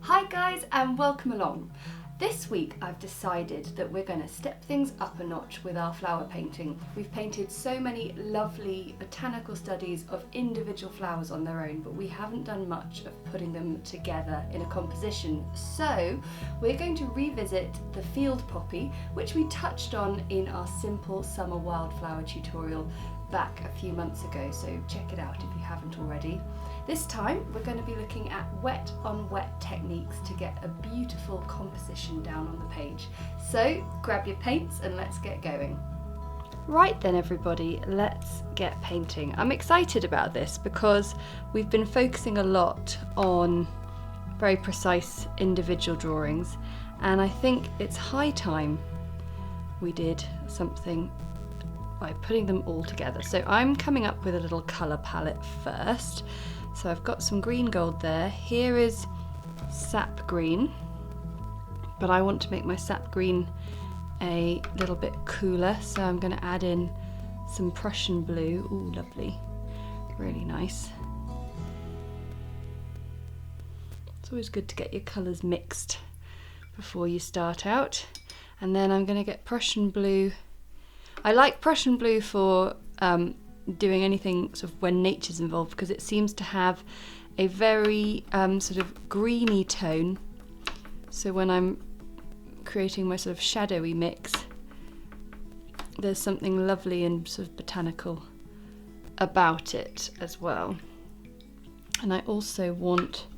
Hi guys and welcome along. This week I've decided that we're going to step things up a notch with our flower painting. We've painted so many lovely botanical studies of individual flowers on their own, but we haven't done much of putting them together in a composition. So we're going to revisit the field poppy, which we touched on in our simple summer wildflower tutorial back a few months ago, so check it out if you haven't already. This time we're going to be looking at wet on wet techniques to get a beautiful composition down on the page. So grab your paints and let's get going. Right then everybody, let's get painting. I'm excited about this because we've been focusing a lot on very precise individual drawings, and I think it's high time we did something by putting them all together. So I'm coming up with a little colour palette first. So I've got some green gold there. Here is Sap Green, but I want to make my Sap Green a little bit cooler, so I'm going to add in some Prussian Blue. Ooh, lovely, really nice. It's always good to get your colours mixed before you start out. And then I'm going to get Prussian Blue. I like Prussian Blue for doing anything sort of when nature's involved, because it seems to have a very sort of greeny tone. So when I'm creating my sort of shadowy mix, there's something lovely and sort of botanical about it as well. And I also want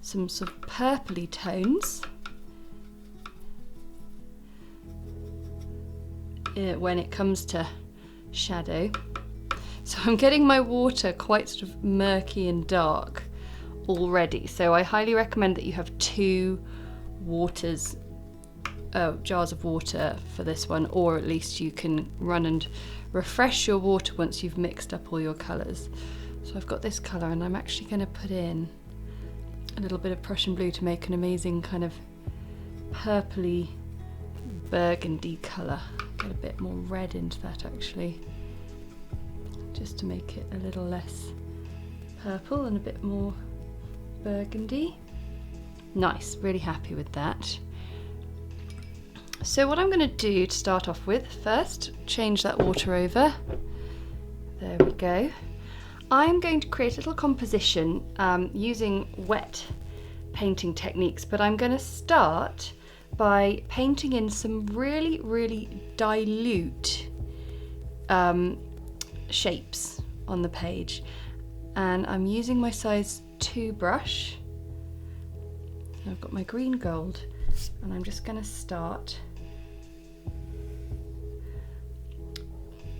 some sort of purpley tones when it comes to shadow. So I'm getting my water quite sort of murky and dark already. So I highly recommend that you have two jars of water for this one, or at least you can run and refresh your water once you've mixed up all your colours. So I've got this colour, and I'm actually going to put in a little bit of Prussian Blue to make an amazing kind of purpley burgundy colour. Get a bit more red into that actually, just to make it a little less purple and a bit more burgundy. Nice, really happy with that. So what I'm going to do to start off with, first change that water over. There we go. I'm going to create a little composition using wet painting techniques, but I'm going to start by painting in some really dilute shapes on the page, and I'm using my size 2 brush. I've got my green gold, and I'm just going to start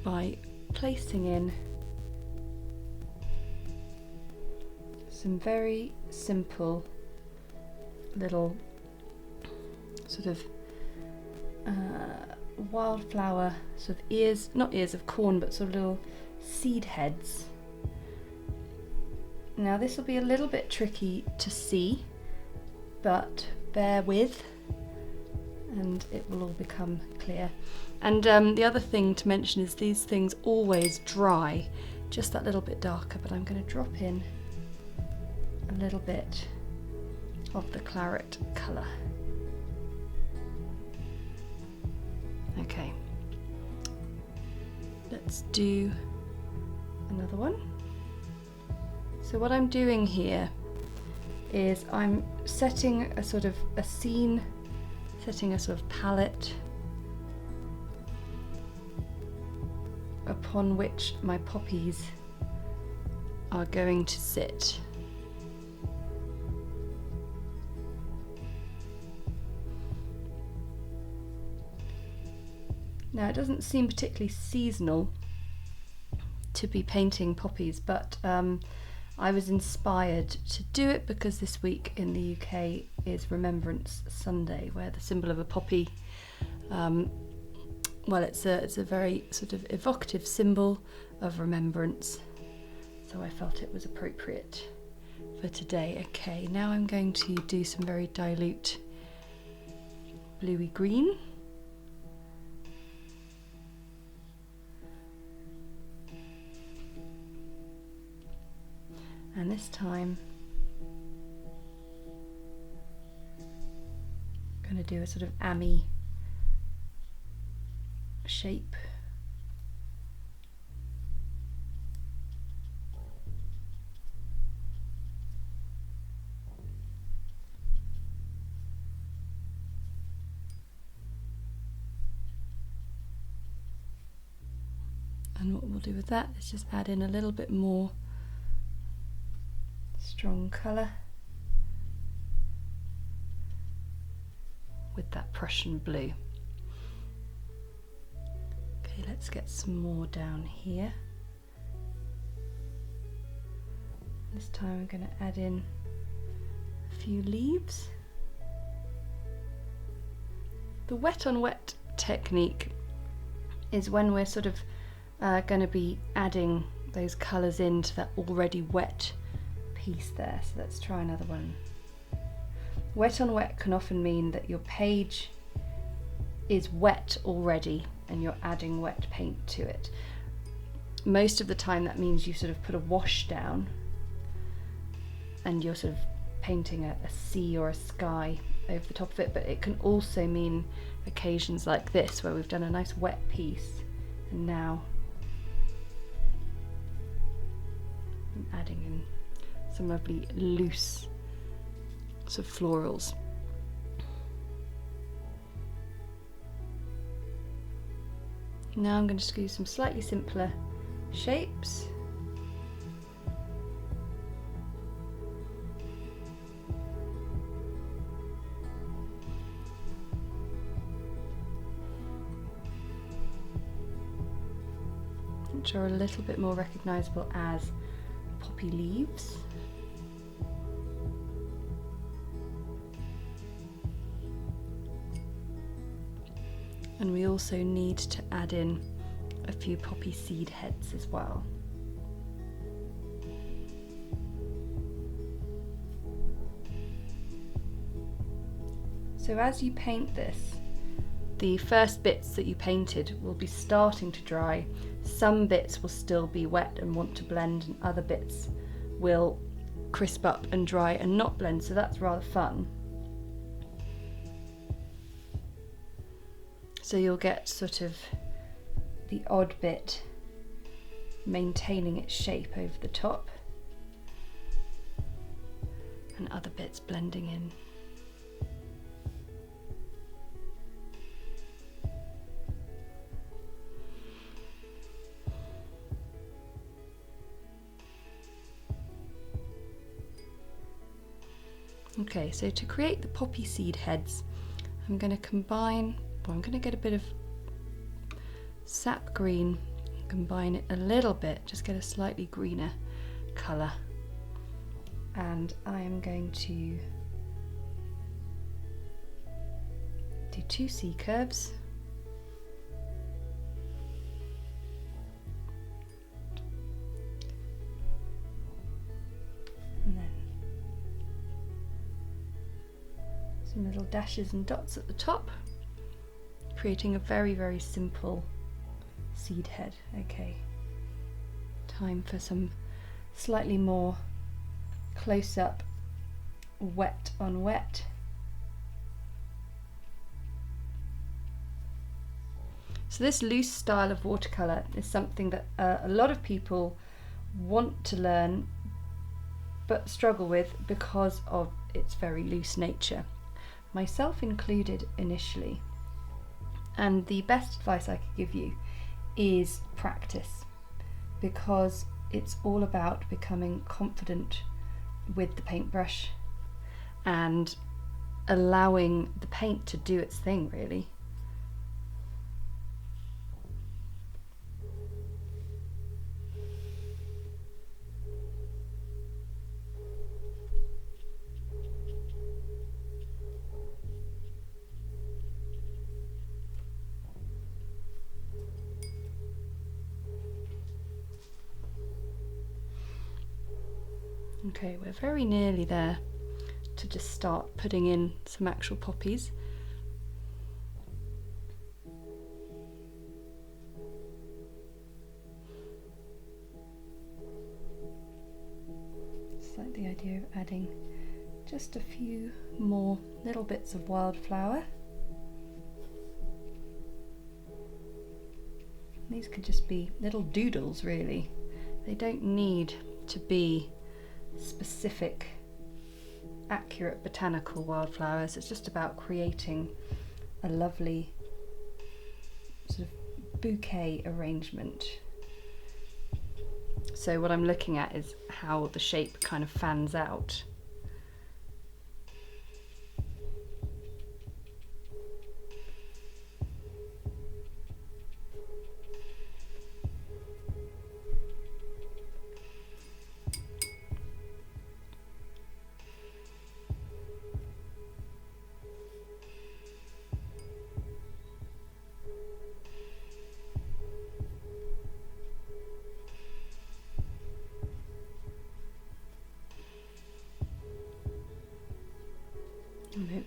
by placing in some very simple little sort of wildflower sort of ears, not ears of corn, but sort of little seed heads. Now this will be a little bit tricky to see, but bear with and it will all become clear. And the other thing to mention is these things always dry just that little bit darker, but I'm going to drop in a little bit of the claret colour. Okay, let's do another one. So what I'm doing here is I'm setting a sort of a scene, setting a sort of palette upon which my poppies are going to sit. Now it doesn't seem particularly seasonal to be painting poppies, but I was inspired to do it because this week in the UK is Remembrance Sunday, where the symbol of a poppy, well, it's a very sort of evocative symbol of remembrance, so I felt it was appropriate for today. Okay, now I'm going to do some very dilute bluey green. And this time to do a sort of ammy shape. And what we'll do with that is just add in a little bit more strong colour with that Prussian Blue. Okay, let's get some more down here. This time I'm going to add in a few leaves. The wet on wet technique is when we're sort of going to be adding those colours into that already wet piece there. So let's try another one. Wet on wet can often mean that your page is wet already and you're adding wet paint to it. Most of the time that means you sort of put a wash down and you're sort of painting a sea or a sky over the top of it, but it can also mean occasions like this where we've done a nice wet piece and now I'm adding in some lovely loose sort of florals. Now I'm going to do some slightly simpler shapes. Which are a little bit more recognisable as poppy leaves. And we also need to add in a few poppy seed heads as well. So as you paint this, the first bits that you painted will be starting to dry. Some bits will still be wet and want to blend, and other bits will crisp up and dry and not blend, so that's rather fun. So you'll get sort of the odd bit maintaining its shape over the top and other bits blending in. Okay, so to create the poppy seed heads, I'm going to get a bit of Sap Green, combine it a little bit, just get a slightly greener colour, and I am going to do 2 C curves. And then some little dashes and dots at the top, creating a very, very simple seed head. Okay, time for some slightly more close-up wet on wet. So this loose style of watercolour is something that a lot of people want to learn but struggle with because of its very loose nature, myself included initially. And the best advice I could give you is practice, because it's all about becoming confident with the paintbrush and allowing the paint to do its thing, really. Okay, we're very nearly there to just start putting in some actual poppies. Just like the idea of adding just a few more little bits of wildflower. These could just be little doodles, really. They don't need to be specific, accurate botanical wildflowers. It's just about creating a lovely sort of bouquet arrangement. So what I'm looking at is how the shape kind of fans out.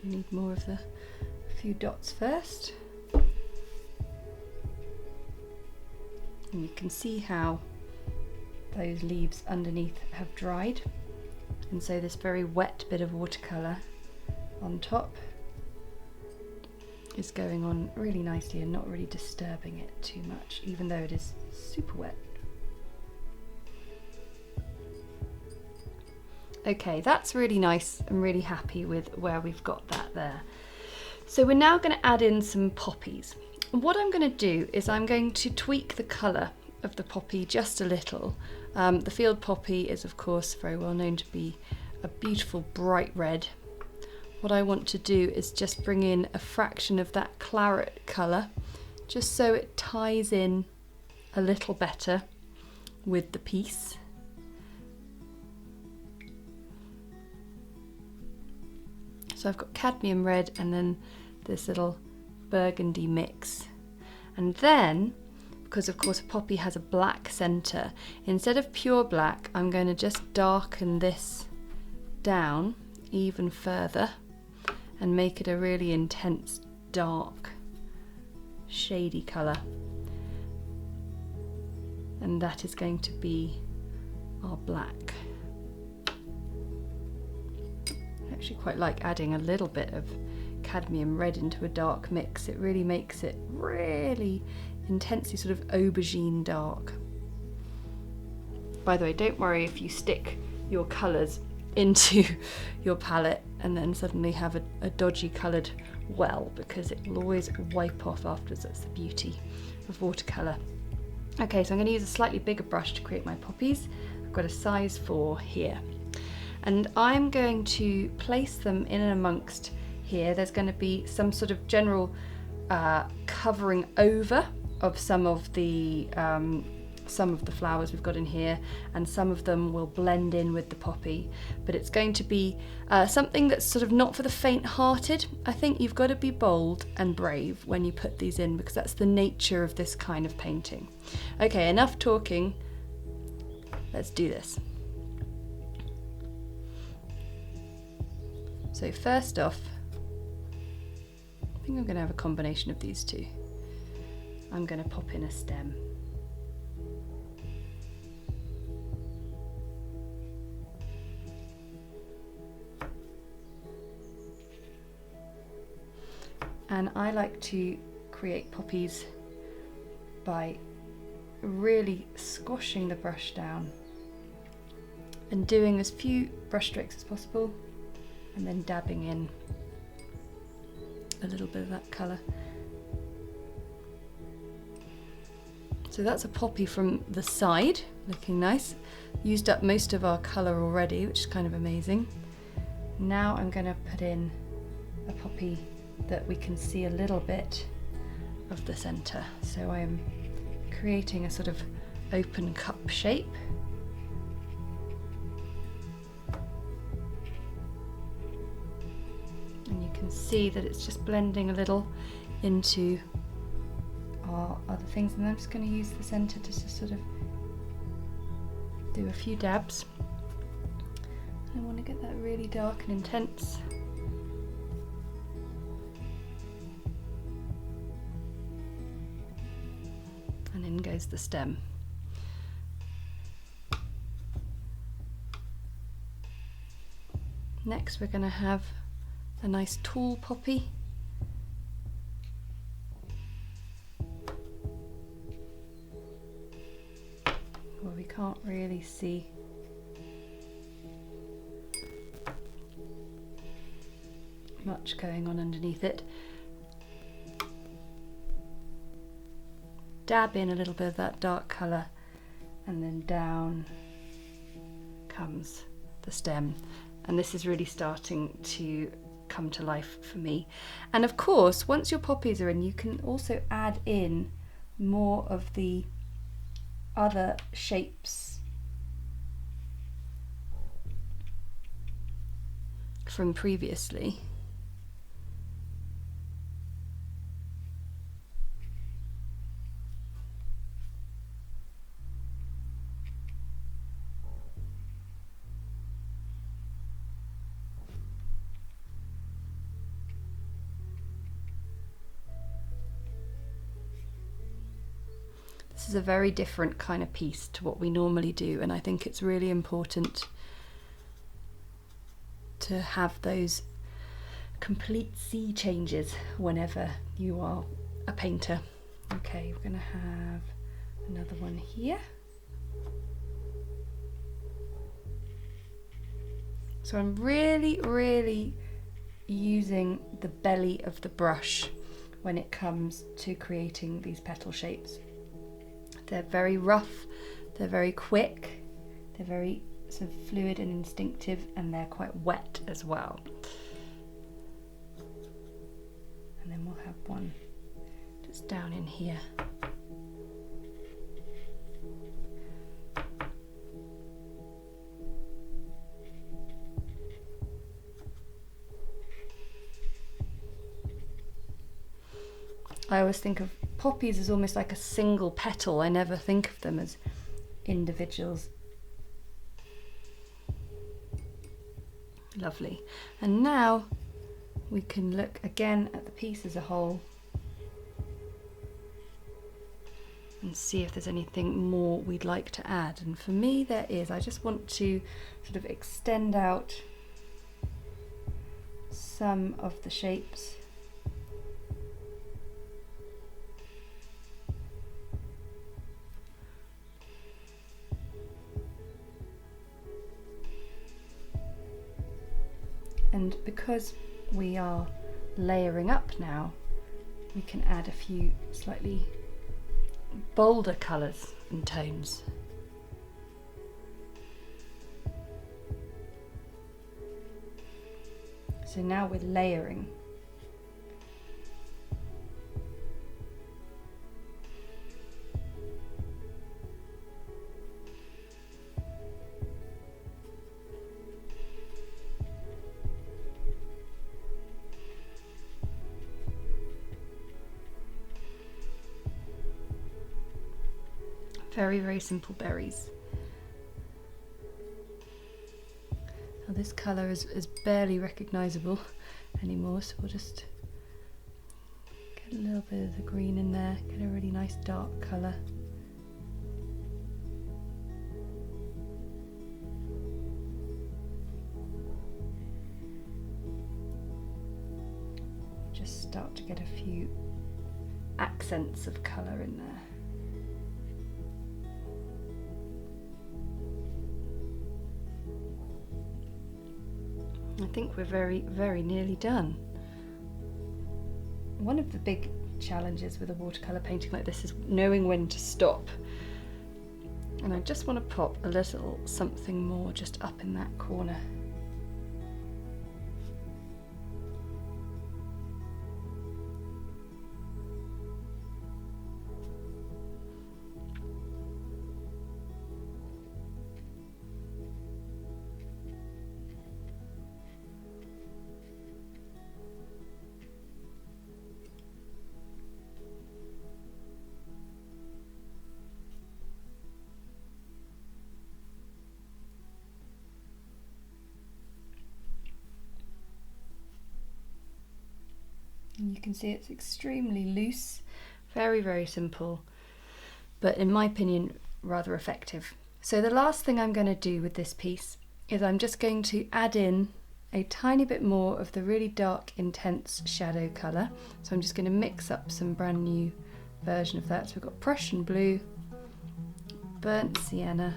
We need more of the few dots first. And you can see how those leaves underneath have dried. And so this very wet bit of watercolour on top is going on really nicely and not really disturbing it too much, even though it is super wet. Okay, that's really nice. I'm really happy with where we've got that there. So we're now going to add in some poppies. And what I'm going to do is I'm going to tweak the colour of the poppy just a little. The field poppy is of course very well known to be a beautiful bright red. What I want to do is just bring in a fraction of that claret colour, just so it ties in a little better with the piece. So I've got cadmium red and then this little burgundy mix. And then, because of course a poppy has a black centre, instead of pure black, I'm going to just darken this down even further and make it a really intense, dark, shady colour. And that is going to be our black. I actually quite like adding a little bit of cadmium red into a dark mix. It really makes it really intensely sort of aubergine dark. By the way, don't worry if you stick your colours into your palette and then suddenly have a dodgy coloured well, because it will always wipe off afterwards. That's the beauty of watercolour. Okay, so I'm going to use a slightly bigger brush to create my poppies. I've got a size 4 here. And I'm going to place them in and amongst here. There's going to be some sort of general covering over of some of the flowers we've got in here, and some of them will blend in with the poppy. But it's going to be something that's sort of not for the faint-hearted. I think you've got to be bold and brave when you put these in, because that's the nature of this kind of painting. Okay, enough talking. Let's do this. So first off, I think I'm going to have a combination of these two. I'm going to pop in a stem. And I like to create poppies by really squashing the brush down and doing as few brush strokes as possible, and then dabbing in a little bit of that colour. So that's a poppy from the side, looking nice. Used up most of our colour already, which is kind of amazing. Now I'm going to put in a poppy that we can see a little bit of the centre. So I am creating a sort of open cup shape. And you can see that it's just blending a little into our other things, and I'm just going to use the centre to just sort of do a few dabs. I want to get that really dark and intense. And in goes the stem. Next we're going to have a nice tall poppy. can't really see much going on underneath it. Dab in a little bit of that dark colour, and then down comes the stem. And this is really starting to come to life for me. And of course, once your poppies are in, you can also add in more of the other shapes from previously. This is a very different kind of piece to what we normally do, and I think it's really important to have those complete sea changes whenever you are a painter. Okay, we're going to have another one here. So I'm really using the belly of the brush when it comes to creating these petal shapes. They're very rough, they're very quick, they're very sort of fluid and instinctive, and they're quite wet as well. And then we'll have one just down in here. I always think of poppies as almost like a single petal. I never think of them as individuals. Lovely. And now we can look again at the piece as a whole and see if there's anything more we'd like to add. And for me there is. I just want to sort of extend out some of the shapes. And because we are layering up now, we can add a few slightly bolder colours and tones. So now we're layering. Very simple berries. Now this colour is barely recognisable anymore, so we'll just get a little bit of the green in there, get a really nice dark colour. Just start to get a few accents of colour in there. I think we're very nearly done. One of the big challenges with a watercolour painting like this is knowing when to stop. And I just want to pop a little something more just up in that corner. And you can see it's extremely loose, very simple, but in my opinion rather effective. So the last thing I'm going to do with this piece is I'm just going to add in a tiny bit more of the really dark intense shadow colour. So I'm just going to mix up some brand new version of that. So we've got Prussian Blue, Burnt Sienna,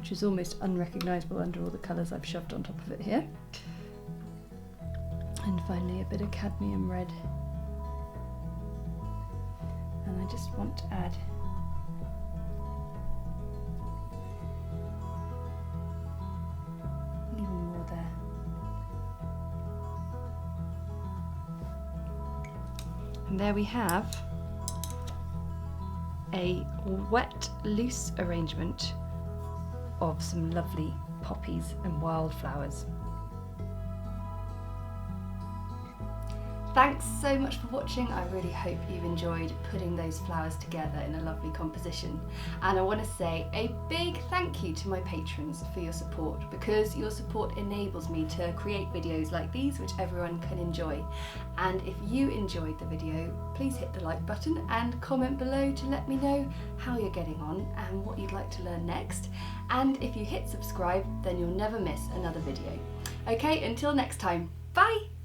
which is almost unrecognisable under all the colours I've shoved on top of it here. And finally a bit of cadmium red. And I just want to add even more there. And there we have a wet, loose arrangement of some lovely poppies and wildflowers. Thanks so much for watching. I really hope you've enjoyed putting those flowers together in a lovely composition. And I want to say a big thank you to my patrons for your support, because your support enables me to create videos like these which everyone can enjoy. And if you enjoyed the video, please hit the like button and comment below to let me know how you're getting on and what you'd like to learn next. And if you hit subscribe, then you'll never miss another video. Okay, until next time, bye!